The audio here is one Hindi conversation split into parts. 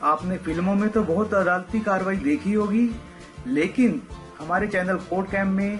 आपने फिल्मों में तो बहुत अदालती कार्रवाई देखी होगी, लेकिन हमारे चैनल कोर्ट कैम्प में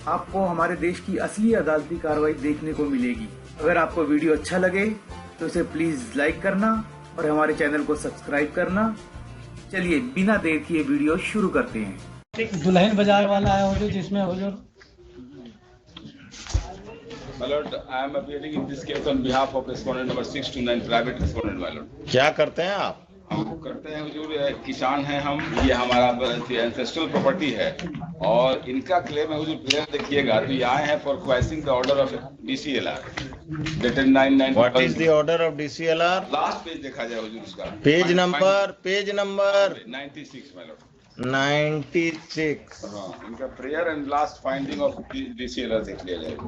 आपको हमारे देश की असली अदालती कार्रवाई देखने को मिलेगी। अगर आपको वीडियो अच्छा लगे तो इसे प्लीज लाइक करना और हमारे चैनल को सब्सक्राइब करना। चलिए बिना देर किए वीडियो शुरू करते हैं। दुल्हन बाजार वाला है हुजूर, जिसमें हुजूर My lord, I am appearing in this case on behalf of respondent number 629, private respondent, my lord. क्या करते हैं आप? हम करते हैं हुजूर, किसान हैं हम, ये हमारा एंसेस्ट्रल प्रॉपर्टी है और इनका क्लेम है हुजूर। क्लेम देखिएगा, तो ये आए हैं for questioning the order of DCLR dated 9/9। What is the order of DCLR? Last page देखा जाए हुजूर उसका। Page number 96, my lord। 96। हाँ, इनका prayer and last finding of DCLR देख लिया जाएगा।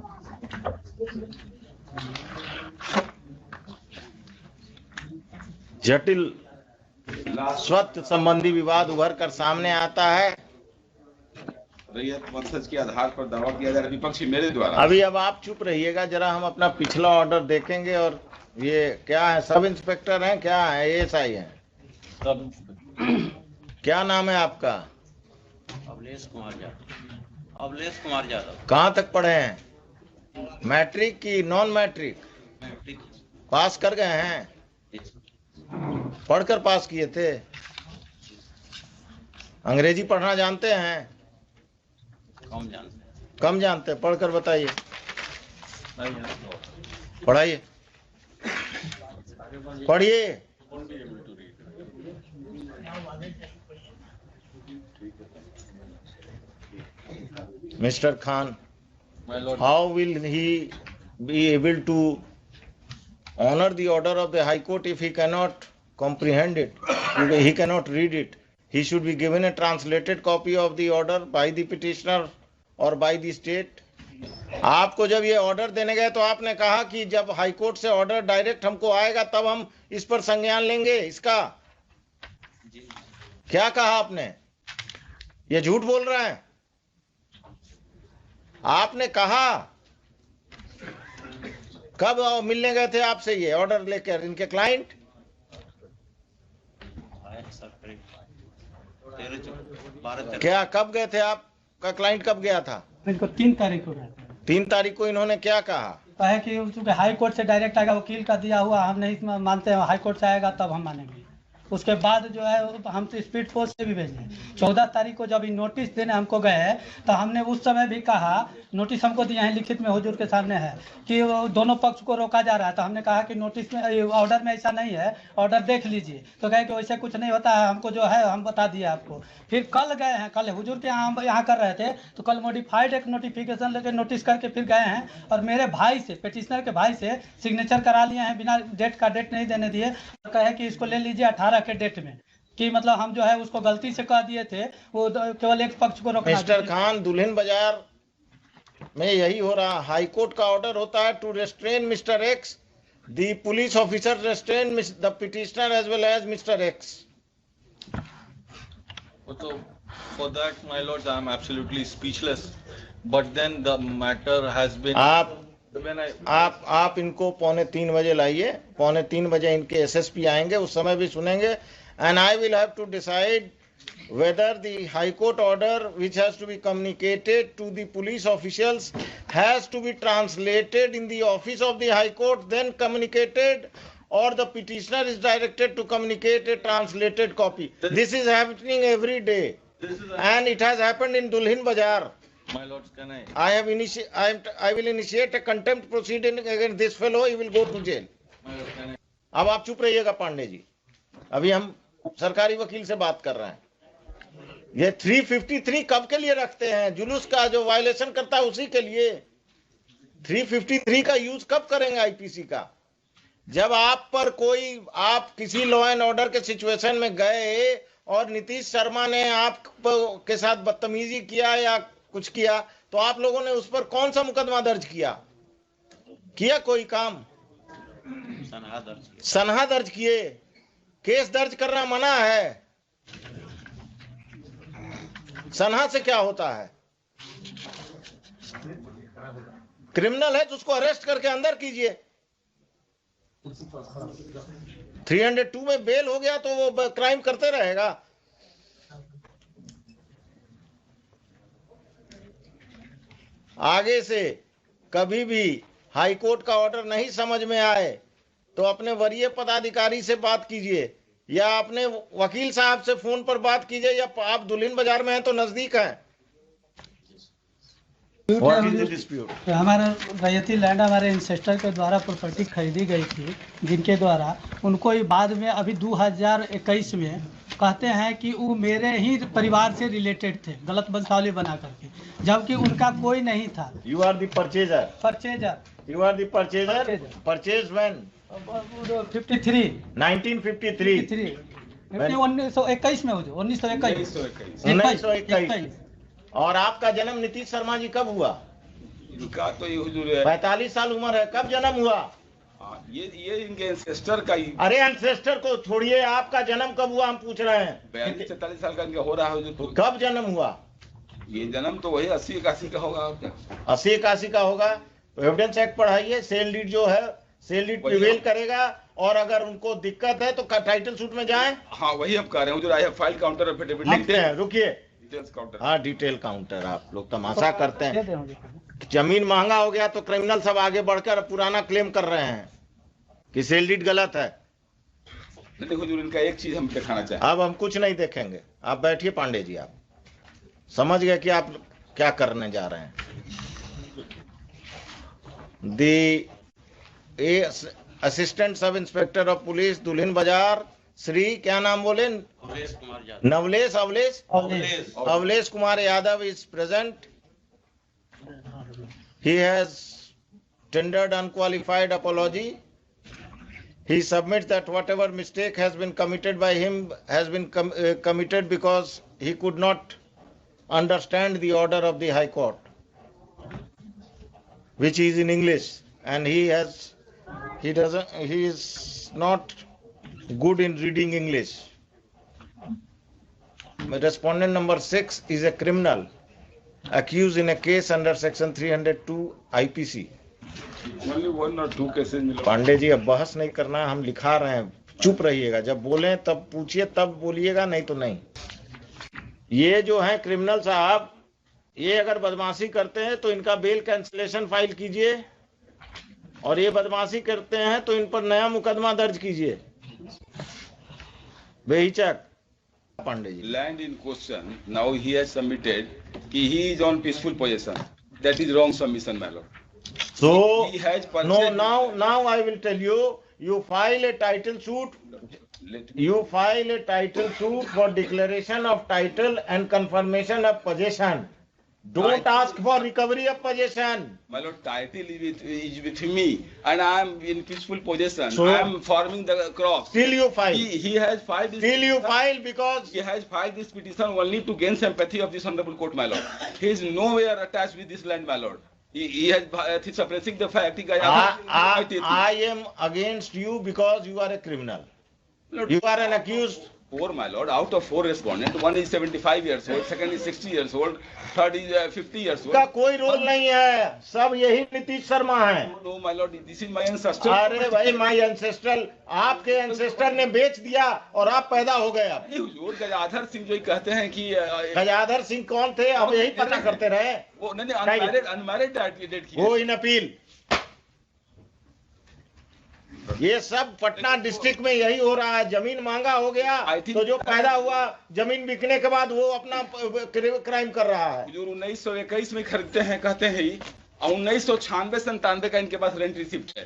जटिल स्वत्व संबंधी विवाद उभर कर सामने आता है। रैयत वंशज के आधार पर दावा किया जा रहा है विपक्षी मेरे द्वारा। अभी अब आप चुप रहिएगा जरा, हम अपना पिछला ऑर्डर देखेंगे। और ये क्या है, सब इंस्पेक्टर हैं, क्या है, ASI हैं? क्या नाम है आपका? अवलेश कुमार यादव। कहाँ तक पढ़े हैं? मैट्रिक की नॉन मैट्रिक? पास कर गए हैं? पढ़कर पास किए थे? अंग्रेजी पढ़ना जानते हैं? कम जानते हैं। पढ़कर बताइए, पढ़ाइए, पढ़िए। Mister Khan, how will he be able to honor the order of the High Court if he cannot comprehend it? He cannot read it. He should be given a translated copy of the order by the petitioner or by the state. आपको जब ये ऑर्डर देने गए तो आपने कहा कि जब हाई कोर्ट से ऑर्डर डायरेक्ट हमको आएगा तब हम इस पर संज्ञान लेंगे। इसका क्या कहा आपने? ये झूठ बोल रहा है। आपने कहा कब मिलने गए थे आपसे ये ऑर्डर लेकर इनके क्लाइंट? क्या कब गए थे? आपका क्लाइंट कब गया था? इनको 3 तारीख को गए थे। 3 तारीख को इन्होंने क्या कहा? कहे कि चूंकि हाई कोर्ट से डायरेक्ट आएगा, वकील का दिया हुआ, हम नहीं मानते हैं, हाई कोर्ट से आएगा तब हम मानेंगे। उसके बाद जो है हम तो स्पीड फोर्स से भी भेजे। 14 तारीख को जब नोटिस देने हमको गए तो हमने उस समय भी कहा, नोटिस हमको दिया है, लिखित में हुजूर के सामने है कि दोनों पक्ष को रोका जा रहा है। तो हमने कहा कि नोटिस में, ऑर्डर में ऐसा नहीं है, ऑर्डर देख लीजिए। तो कहे कि वैसे कुछ नहीं होता है, हमको जो है हम बता दिए आपको। फिर कल गए हैं, कल हुजूर के यहाँ हम यहाँ कर रहे थे तो कल मॉडिफाइड एक नोटिफिकेशन लेके नोटिस करके फिर गए हैं और मेरे भाई से, पिटिशनर के भाई से सिग्नेचर करा लिए हैं, बिना डेट का डेट नहीं देने दिए। कहे कि इसको ले लीजिए 18 के डेट में, कि मतलब हम जो है उसको गलती से कह दिए थे, वो केवल एक पक्ष को रोकना। मिस्टर खान, दुल्हन बाजार में यही हो रहा। हाई कोर्ट का ऑर्डर होता है to restrain mister X, the police officer restrain the petitioner as well as mister X. So for that, my lords, I am absolutely speechless. But then the matter has been. आप इनको 2:45 बजे लाइए। 2:45 बजे इनके SSP आएंगे, उस समय भी सुनेंगे। And I will have to decide whether the High Court order, which has to be communicated to the police officials, has to be translated in the office of the High Court, then communicated, or the petitioner is directed to communicate a translated copy. This is happening every day, and it has happened in Dulhin Bazaar. My lords, can I? I will initiate a contempt proceeding against this fellow. He will go to jail. अब आप चुप रहिएगा पांडे जी, अभी हम सरकारी वकील से बात कर रहे हैं। ये 353 कब के लिए रखते हैं? जुलूस का जो वायलेशन करता है उसी के लिए। 353 का यूज कब करेंगे IPC का? जब आप पर कोई, आप किसी लॉ एंड ऑर्डर के सिचुएशन में गए और नीतीश शर्मा ने आप के साथ बदतमीजी किया या कुछ किया, तो आप लोगों ने उस पर कौन सा मुकदमा दर्ज किया कोई काम? सनहा दर्ज किए। केस दर्ज करना मना है। सनहा से क्या होता है? क्रिमिनल है तो उसको अरेस्ट करके अंदर कीजिए। 302 में बेल हो गया तो वो क्राइम करते रहेगा। आगे से कभी भी हाई कोर्ट का ऑर्डर नहीं समझ में आए तो अपने वरीय पदाधिकारी से बात कीजिए या अपने वकील साहब से फोन पर बात कीजिए, या आप दुल्हिन बाजार में हैं तो नजदीक हैं। What is the dispute? हमारा रैयती लैंड हमारे इंसेस्टर के द्वारा प्रॉपर्टी खरीदी गई थी, जिनके द्वारा उनको ये बाद में अभी 2021 में कहते हैं कि वो मेरे ही परिवार से रिलेटेड थे, गलत वंशावली बना करके, जबकि उनका कोई नहीं था। You are the purchaser. Purchaser You are the purchaser. Purchase when? 53 1953. 1921 में हो जो 1921 1921। और आपका जन्म नीतीश शर्मा जी कब हुआ? इनका तो ये हुजूर है 45 साल उम्र है, कब जन्म हुआ? ये इनके एंसेस्टर का ही। अरे एंसेस्टर को छोड़िए, आपका जन्म कब हुआ हम पूछ रहे हैं। 42-43 साल का इनका हो रहा है हुजूर। कब जन्म हुआ? ये जन्म तो वही 80-81 का होगा। और क्या 80-81 का होगा? एविडेंस एक्ट पढ़ाइए, सेल डीड जो है सेल डीड प्रिवेल करेगा, और अगर उनको दिक्कत है तो टाइटल सूट में जाएं। हाँ वही हम कह रहे हैं हुजूर। I have file counter affidavit लिखते हैं, रुकिए। Details counter. हाँ डिटेल काउंटर। आप लोग तमाशा करते हैं। जमीन महंगा हो गया तो क्रिमिनल सब आगे बढ़कर पुराना क्लेम कर रहे हैं कि सेल डीड गलत है। नहीं हुजूर, इनका एक चीज हम दिखाना चाहें। अब हम कुछ नहीं देखेंगे, आप बैठिए पांडे जी। आप समझ गए कि आप क्या करने जा रहे हैं। The assistant sub inspector of police Dulhin Bazar, Shri क्या नाम बोले? अवलेश Kumar Yadav. Navlesh अवलेश Kumar Yadav is present. He has tendered unqualified apology. He submits that whatever mistake has been committed by him has been committed because he could not understand the order of the High Court, which is in English, and he is not good in reading English. Respondent number 6 is a criminal accused in a case under section 302 IPC. Only 1 or 2 cases मिला। पांडे जी अब बहस नहीं करना, हम लिखा रहे हैं, चुप रहिएगा। जब बोलें तब पूछिए, तब बोलिएगा, नहीं तो नहीं। ये जो है क्रिमिनल साहब, ये अगर बदमाशी करते हैं तो इनका बेल कैंसिलेशन फाइल कीजिए, और ये बदमाशी करते हैं तो इन पर नया मुकदमा दर्ज कीजिए बेहिचक। Pandey ji, land in question now he has submitted कि he is on peaceful position. That is wrong submission my lord. So, he has no, purchased- now I will tell you, you file a title suit. You file a title suit for declaration of title and confirmation of possession. Don't ask for recovery of possession. My lord, title is with me and I am in peaceful possession. So- I am farming the crops. Still you file. He has filed this Still you petition. file because He has filed this petition only to gain sympathy of this honorable court, my lord. He is nowhere attached with this land, my lord. He has suppressing the fact. I am against you because you are a criminal. Lord, You are an accused. 4, my lord, out of 4 respondents, one is 75 years old, second is 60 years old, third is 50 years old. का कोई रोल नहीं है, सब यही नीतीश शर्मा है। No, my lord, this is my ancestor. अरे भाई, माई एंसेस्टर, आपके एंसेस्टर ने बेच दिया और आप पैदा हो गए। अब नहीं हुजूर, गजाधर सिंह जो कहते हैं कि गजाधर सिंह कौन थे, अब यही पता करते रहे। वो नहीं अनमैरिड डेट की वो इन अपील। ये सब पटना डिस्ट्रिक्ट में यही हो रहा है। जमीन महंगा हो गया तो जो पैदा हुआ जमीन बिकने के बाद वो अपना क्राइम कर रहा है। हुजूर 1921 में खरीदते हैं, कहते हैं ही, और 1996-97 का इनके पास रेंट रिसिप्ट है।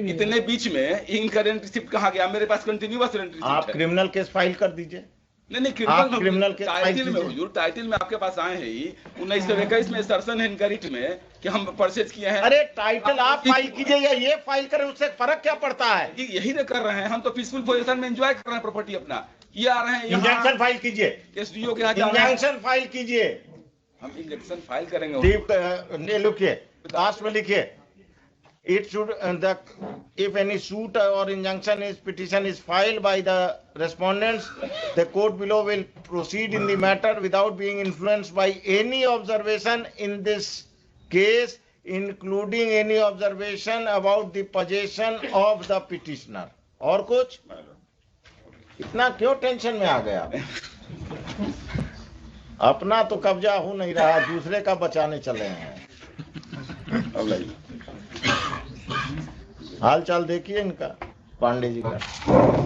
इतने बीच में इनका रेंट रिसिप्ट कहाँ गया? मेरे पास कंटिन्यूअस रेंट रिसिप्ट आप है। क्रिमिनल केस फाइल कर दीजिए। नहीं आप क्रिमिनल के टाइटल में हुजूर, टाइटल में आपके पास आए हैं ही 1921 में सर्सन है इनका रिट में कि हम परचेज किए हैं। अरे टाइटल आप फाइल कीजिए या ये फाइल करें, उससे फर्क क्या पड़ता है? यही ना कर रहे हैं हम, तो पीसफुल पोजीशन में एंजॉय कर रहे हैं प्रॉपर्टी अपना। ये आ रहे हैं इंजंक्शन फाइल कीजिए, एसडीओ के यहाँ जा रहे हैं। इंजंक्शन फाइल कीजिए। हम इंजेक्शन फाइल करेंगे। लिखिए, लास्ट में लिखिए, it should if any suit or injunction petition is filed by the respondents, the court below will proceed in the matter without being influenced by any observation in this case including any observation about the position of the petitioner. और कुछ? इतना क्यों टेंशन में आ गया? अपना तो कब्जा हो नहीं रहा, दूसरे का बचाने चले हैं। हाल चाल देखिए इनका, पांडे जी का।